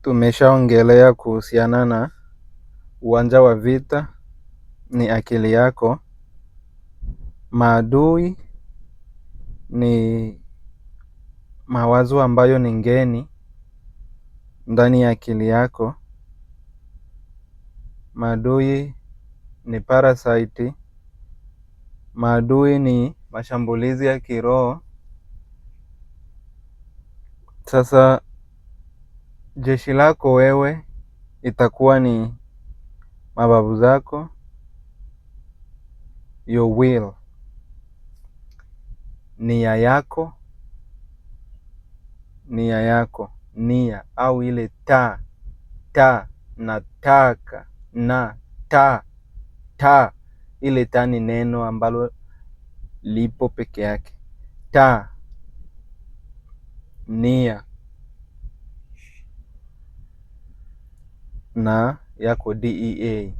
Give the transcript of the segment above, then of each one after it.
Tumeshaongelea kuhusiana na uwanja wa vita ni akili yako. Maadui ni mawazo ambayo ni ngeni ndani ya akili yako. Maadui ni parasite. Maadui ni mashambulizi ya kiroho. Sasa jeshi lako wewe itakuwa ni mababu zako, your will, nia yako, nia au ile nataka na ile ni neno ambalo lipo peke yake. Nia na yako DEA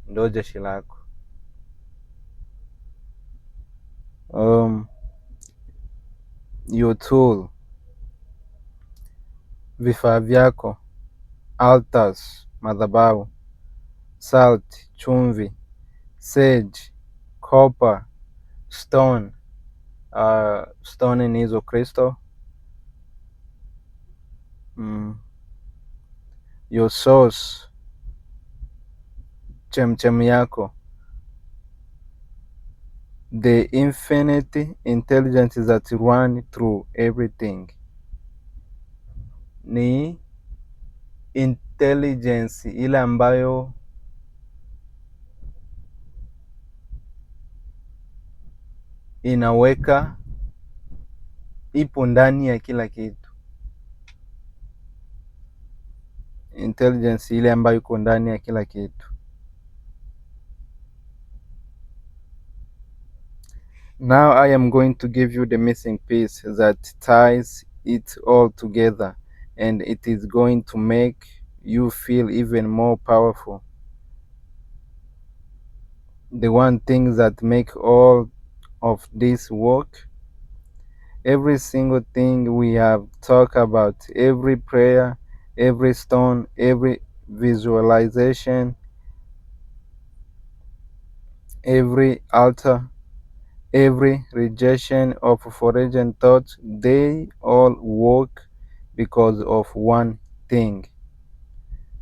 ndo jeshi lako. Your tool, vifaa vyako, altars, madhabahu, salt, chumvi, sage, copper, stone. Stone ni hizo crystal. Your source, chemchem yako, the infinite intelligence that run through everything. Ni intelligence ile ambayo inaweka, ipo ndani ya kila kitu. Intelligence ile ambayo iko ndani ya kila kitu. Now I am going to give you the missing piece that ties it all together, and it is going to make you feel even more powerful. The one thing that make all of this work, every single thing we have talked about, every prayer, every stone, every visualization, every altar, every rejection of foreign thoughts, they all work because of one thing: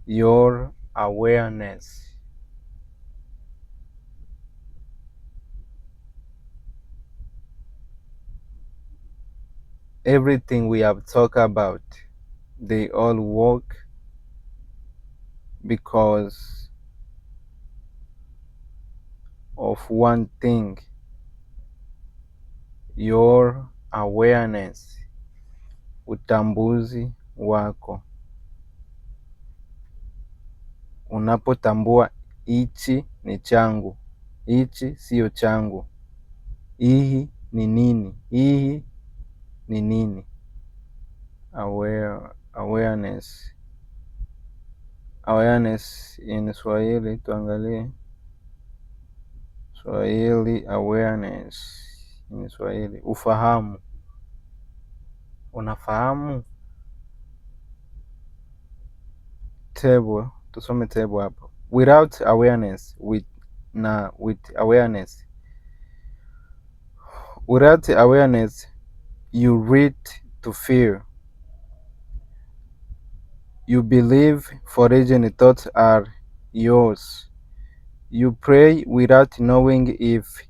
your awareness. Everything we have talked about, they all work because of one thing: your awareness, utambuzi wako. Unapotambua hichi ni changu, hichi sio changu, hii ni nini, hii ni nini. Awareness. Awareness in Swahili, tuangalie Swahili. Awareness in Swahili, ufahamu. Unafahamu. Table, tusome table hapo. Without awareness, with awareness. Without awareness, you read to fear. You believe foreign thoughts are yours. You pray without knowing if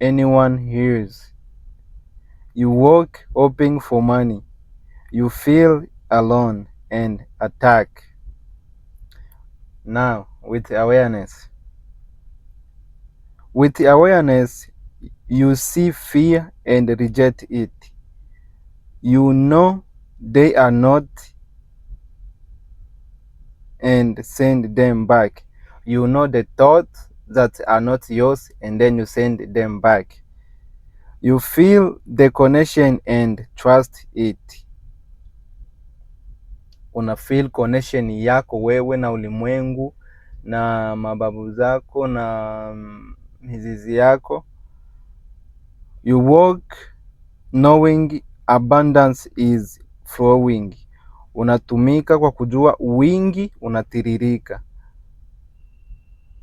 anyone hears. You work hoping for money. You feel alone and attack. Now, with awareness. With awareness, you see fear and reject it. You know they are not and send them back. You know the thoughts that are not yours and then you send them back. You feel the connection and trust it. Una feel connection yako wewe na ulimwengu na mababu zako na mizizi yako. You walk knowing abundance is flowing. unatumika kwa kujua wingi unatiririka.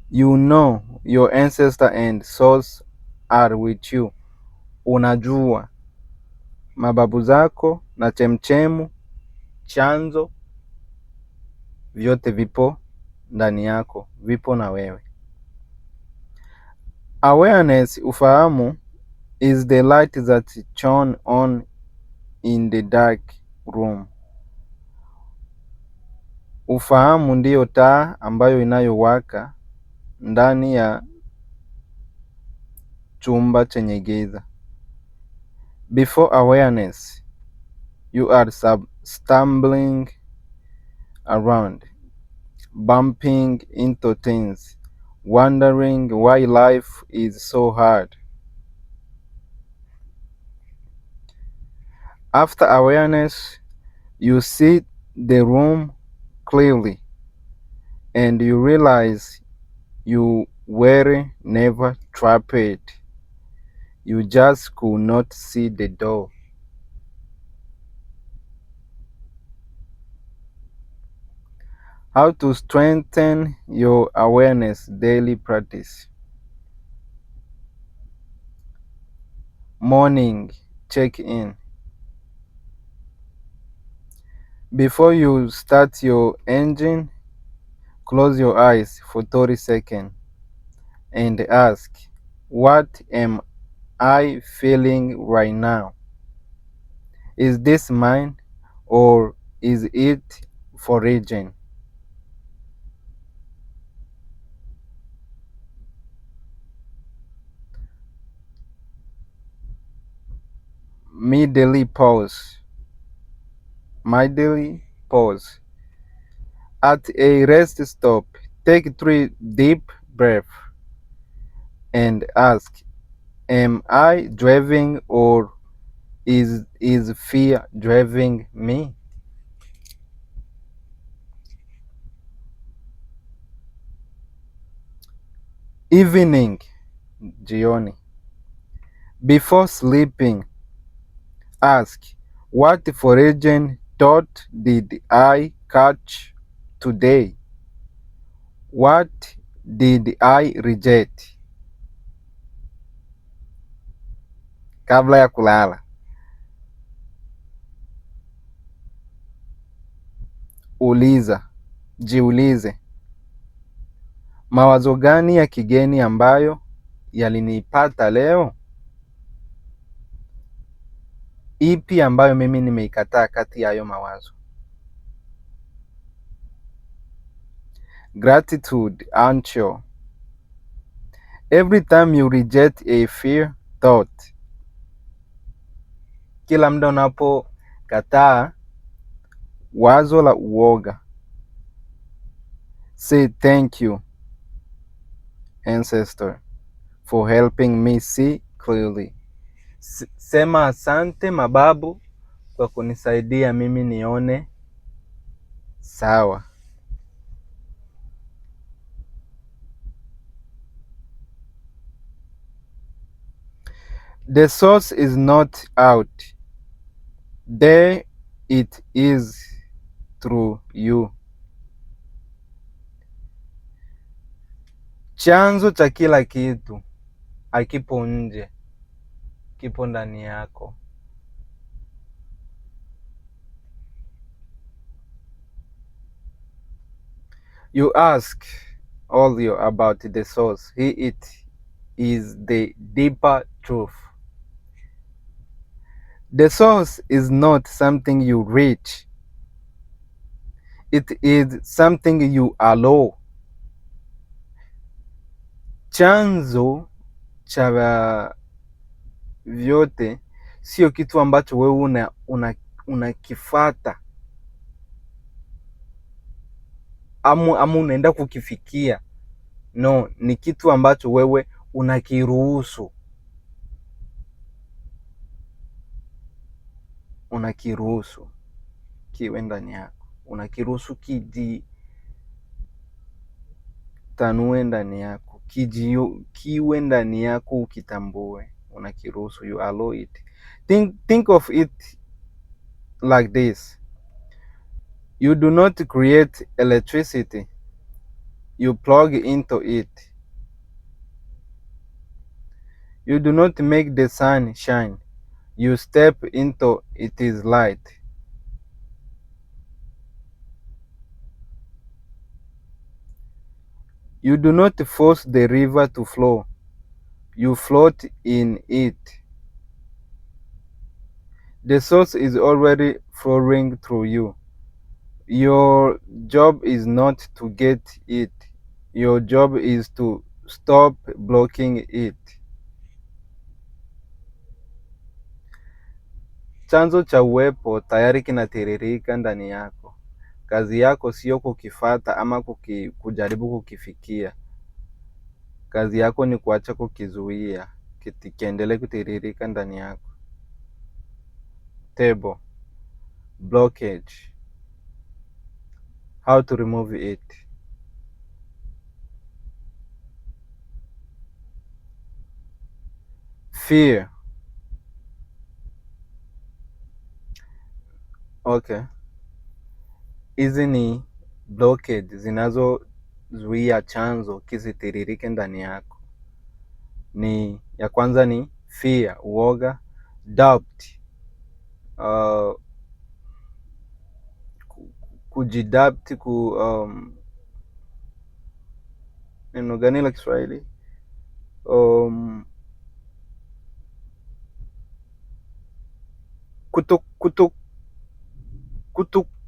You know your ancestor and source are with you. Unajua mababu zako na chemchemu, chanzo, vyote vipo ndani yako, vipo na wewe. Awareness, ufahamu, is the light that shone on in the dark room. Ufahamu ndiyo taa ambayo inayowaka ndani ya chumba chenye giza. Before awareness, you are stumbling around, bumping into things, wondering why life is so hard. After awareness, you see the room clearly and you realize you were never trapped. You just could not see the door. How to strengthen your awareness daily practice. Morning check-in. Before you start your engine, close your eyes for 30 seconds and ask, what am I feeling right now? Is this mine or is it foreign? Immediately pause. Immediately pause. At a rest stop, take 3 deep breaths and ask, am I driving or is fear driving me? Evening, jioni. Before sleeping, ask, what foreign thought did I catch today? What did I reject? Kabla ya kulala, jiulize, mawazo gani ya kigeni ambayo yalinipata leo? Ipi ambayo mimi nimeikataa kati ya hayo mawazo? Gratitude ancho. Every time you reject a fear thought, kila muda unapokataa wazo la uoga, say thank you ancestor for helping me see clearly. Sema asante mababu kwa kunisaidia mimi nione sawa. The source is not out there, it is through you. Chanzo cha kila kitu hakipo nje, kipo ndani yako. You ask all you about the source. It is the deeper truth. The source is not something you reach. It is something you allow. Chanzo cha vyote sio kitu ambacho wewe unakifata ama unaenda kukifikia. No, ni kitu ambacho wewe unakiruhusu. Unakiruhusu kiwe ndani yako. Unakiruhusu kijitanue ndani yako. Kiwe ndani yako ukitambue. Unakiruhusu, you allow it. Think of it like this. You do not create electricity, you plug into it. You do not make the sun shine, you step into its light. You do not force the river to flow, you float in it. The source is already flowing through you. Your job is not to get it. Your job is to stop blocking it. Chanzo cha uwepo tayari kinatiririka ndani yako. Kazi yako sio kukifata ama kujaribu kukifikia. Kazi yako ni kuacha kukizuia, kiendelee kutiririka ndani yako. Table. Blockage. How to remove it. Fear. Okay. Hizi ni blockage zinazozuia chanzo kisitiririke ndani yako. Ni ya kwanza ni fear, uoga. Doubt, kujidapt, neno gani la Kiswahili?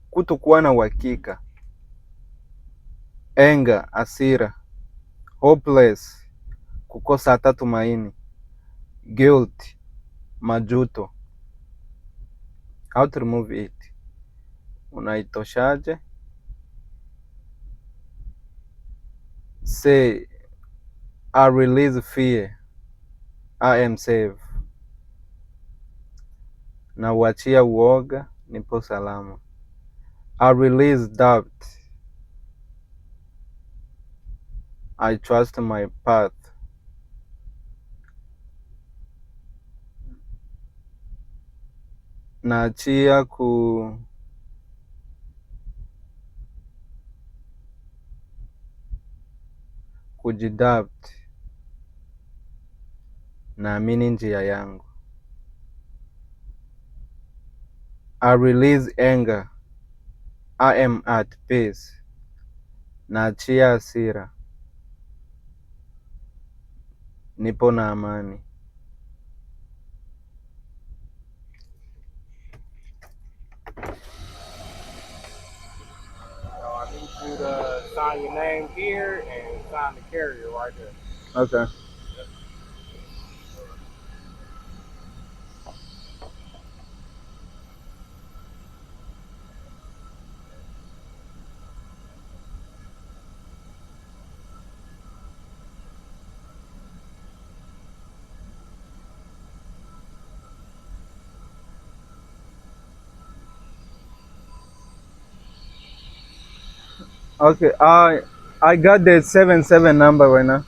Kutokuwa na uhakika. Anger, hasira. Hopeless, kukosa hata tumaini. Guilt, majuto. How to remove it. Unaitoshaje? Say, I release fear, I am safe. Na uachia uoga, nipo salama. I release doubt, I trust my path. Naachia kujidoubt, naamini njia yangu. I release anger, I am at peace. Naachia hasira, nipo na amani. I need you to sign your name here and sign the carrier right there. Okay. Okay, I got the 77 number right now.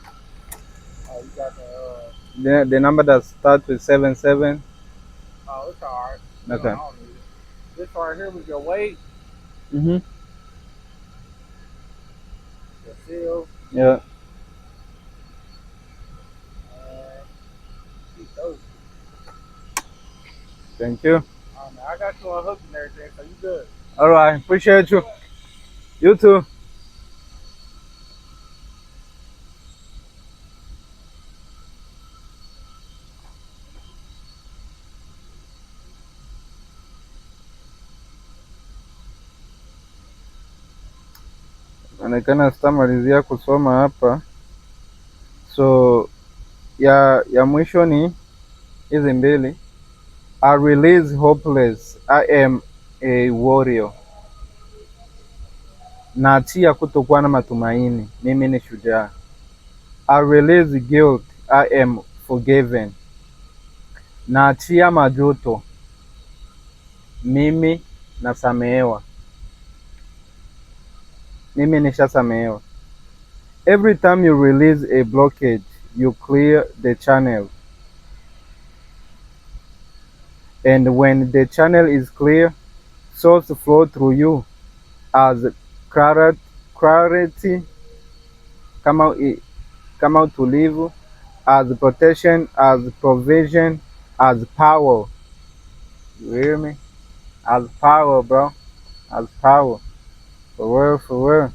Oh, you got The number that starts with 77. oh, it's all right. Okay. I don't need it. This right here was your weight, Mhm. your seal, Yeah. and keep those. Thank you. Man, I got you on hook and everything, so you good. All right. Appreciate you. You too. Onekana sitamalizia kusoma hapa, so ya mwisho ni hizi mbili. I release hopeless, I am a warrior. Naachia kutokuwa na matumaini, mimi ni shujaa. I release guilt, I am forgiven. Naachia majuto, mimi nasamehewa, mimi nishasamehewa. Every time you release a blockage, you clear the channel. And when the channel is clear, source flow through you. as clarity, kama kama utulivu, as protection, as provision, as power. You hear me? As power, bro. As power. For real, for real.